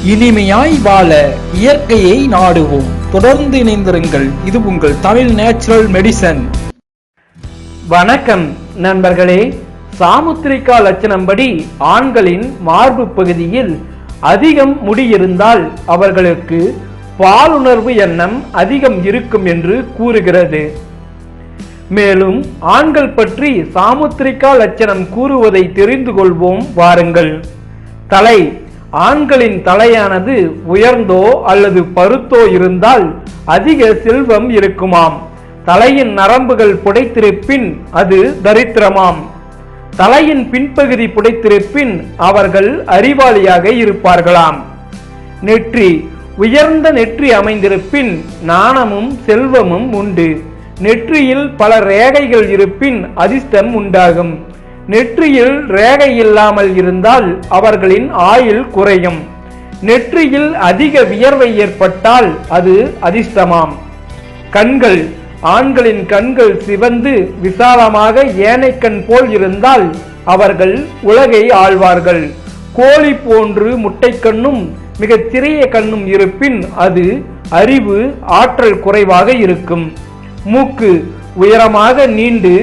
இனிமையாய் வாழ இயற்கையை நாடுவோம். தொடர்ந்து இணைந்திருங்கள். இது உங்கள் தமிழ் நேச்சுரல் மெடிசன். வணக்கம் நண்பர்களே. சாமுத்திரிகா லட்சணம்படி ஆண்களின் மார்பு பகுதியில் அதிகம் முடி இருந்தால் அவர்களுக்கு பாலுணர்வு எண்ணம் அதிகம் இருக்கும் என்று கூறுகிறது. மேலும் ஆண்கள் பற்றி சாமுத்திரிகா லட்சணம் கூறுவதை தெரிந்து கொள்வோம் வாருங்கள். தலை. ஆண்களின் தலையானது உயர்ந்தோ அல்லது பருத்தோ இருந்தால் அதிக செல்வம் இருக்குமாம். தலையின் நரம்புகள் புடைத்திருப்பின் அது தரித்திரமாம். தலையின் பின்பகுதி புடைத்திருப்பின் அவர்கள் அறிவாளியாக இருப்பார்களாம். நெற்றி. உயர்ந்த நெற்றி அமைந்திருப்பின் நாணமும் செல்வமும் உண்டு. நெற்றியில் பல ரேகைகள் இருப்பின் அதிர்ஷ்டம் உண்டாகும். நெற்றியில் ரேகை இல்லாமல் இருந்தால் அவர்களின் ஆயுள் குறையும். நெற்றியில் அதிக வியர்வை ஏற்பட்டால் அது அதிர்ஷ்டமாம். கண்கள். ஆண்களின் கண்கள் சிவந்து விசாலமாக ஏனைக்கண் போல் இருந்தால் அவர்கள் உலகை ஆழ்வார்கள். கோழி போன்று முட்டைக்கண்ணும் மிகச் சிறிய கண்ணும் இருப்பின் அது அறிவு ஆற்றல் குறைவாக இருக்கும். மூக்கு. உயரமாக நீண்டு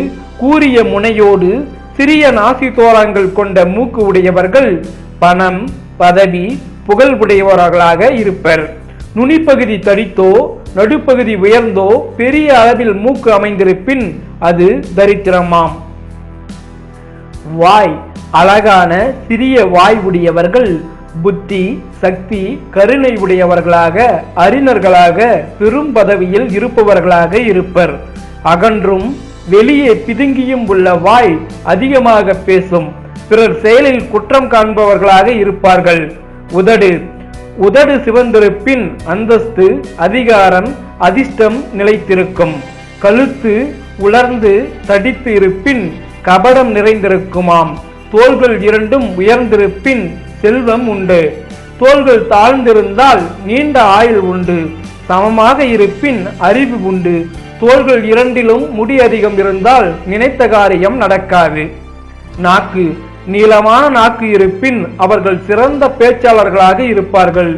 கூரிய முனையோடு சிறிய நாசி தோரங்கள் கொண்ட மூக்கு உடையவர்கள் பணம் பதவி புகழ் உடையவர்களாக இருப்பர். நுனிப்பகுதி தடித்தோ நடுப்பகுதி உயர்ந்தோ பெரிய அளவில் மூக்கு அமைந்திருப்பின் அது தரித்திரமாம். வாய். அழகான சிறிய வாய் உடையவர்கள் புத்தி சக்தி கருணை உடையவர்களாக அறிஞர்களாக பெரும் பதவியில் இருப்பவர்களாக இருப்பர். அகன்றும் வெளியே பிதுங்கியும் உள்ள வாய் அதிகமாக பேசும். பிறர் செயலில் குற்றம் காண்பவர்களாக இருப்பார்கள். உதடு. உதடு சிவந்திருப்பின் அந்தஸ்து அதிகாரம் அதிர்ஷ்டம் நிலைத்திருக்கும். கழுத்து உலர்ந்து தடித்து இருப்பின் கபடம் நிறைந்திருக்குமாம். தோள்கள் இரண்டும் உயர்ந்திருப்பின் செல்வம் உண்டு. தோள்கள் தாழ்ந்திருந்தால் நீண்ட ஆயுள் உண்டு. சமமாக இருப்பின் அறிவு உண்டு. தோள்கள் இரண்டிலும் முடி அதிகம் இருந்தால் நினைத்த காரியம் நடக்காது. நாக்கு. நீளமான நாக்கு இருப்பின் அவர்கள் சிறந்த பேச்சாளர்களாக இருப்பார்கள்.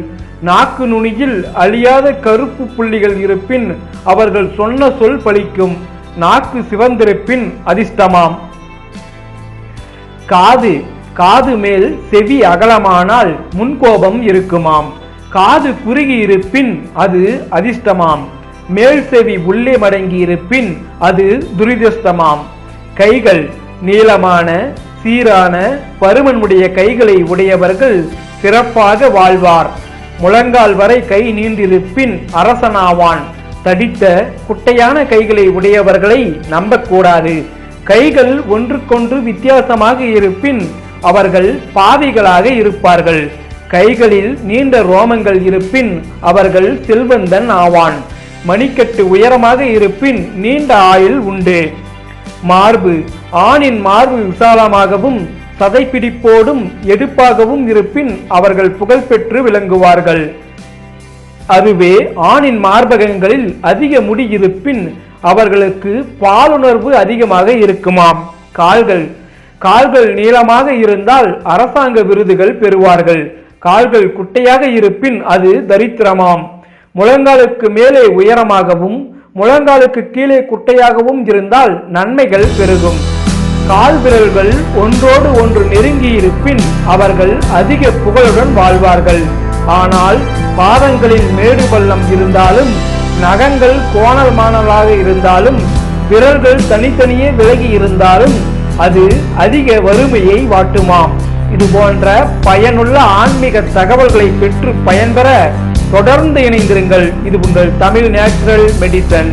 நாக்கு நுனியில் அழியாத கருப்பு புள்ளிகள் இருப்பின் அவர்கள் சொன்ன சொல் பலிக்கும். நாக்கு சிவந்திருப்பின் அதிர்ஷ்டமாம். காது. காது மேல் செவி அகலமானால் முன்கோபம் இருக்குமாம். காது குறுகி இருப்பின் அது அதிர்ஷ்டமாம். மேல் செவி உள்ளே மடங்கி இருப்பின் அது துரிதஷ்டமாம். கைகள். நீளமான சீரான பருமனுடைய கைகளை உடையவர்கள் சிறப்பாக வாழ்வார். முழங்கால் வரை கை நீண்டிருப்பின் அரசனாவான். தடித்த குட்டையான கைகளை உடையவர்களை நம்பக்கூடாது. கைகள் ஒன்றுக்கொன்று வித்தியாசமாக இருப்பின் அவர்கள் பாவிகளாக இருப்பார்கள். கைகளில் நீண்ட ரோமங்கள் இருப்பின் அவர்கள் செல்வந்தன் ஆவான். மணிக்கட்டு உயரமாக இருப்பின் நீண்ட ஆயுள் உண்டு. மார்பு. ஆணின் மார்பு விசாலமாகவும் சதைப்பிடிப்போடும் எடுப்பாகவும் இருப்பின் அவர்கள் புகழ்பெற்று விளங்குவார்கள். அதுவே ஆணின் மார்பகங்களில் அதிக முடி இருப்பின் அவர்களுக்கு பாலுணர்வு அதிகமாக இருக்குமாம். கால்கள். கால்கள் நீளமாக இருந்தால் அரசாங்க விருதுகள் பெறுவார்கள். கால்கள் குட்டையாக இருப்பின் அது தரித்திரமாம். முழங்காலுக்கு மேலே உயரமாகவும் முழங்காலுக்கு கீழே குட்டையாகவும் இருந்தால் நன்மைகள் பெருகும். கால் விரல்கள் ஒன்றோடு ஒன்று நெருங்கி இருப்பின் அவர்கள் அதிக புகழுடன் வாழ்வார்கள். ஆனால் பாதங்களில் மேடு பள்ளம் இருந்தாலும் நகங்கள் கோணல் மாணலாக இருந்தாலும் விரல்கள் தனித்தனியே விலகி இருந்தாலும் அது அதிக வறுமையை வாட்டுமாம். இது போன்ற பயனுள்ள ஆன்மீக தகவல்களை பெற்று பயன்பெற தொடர்ந்து இணைந்திருங்கள். இது உங்கள் தமிழ் நேச்சுரல் மெடிசன்.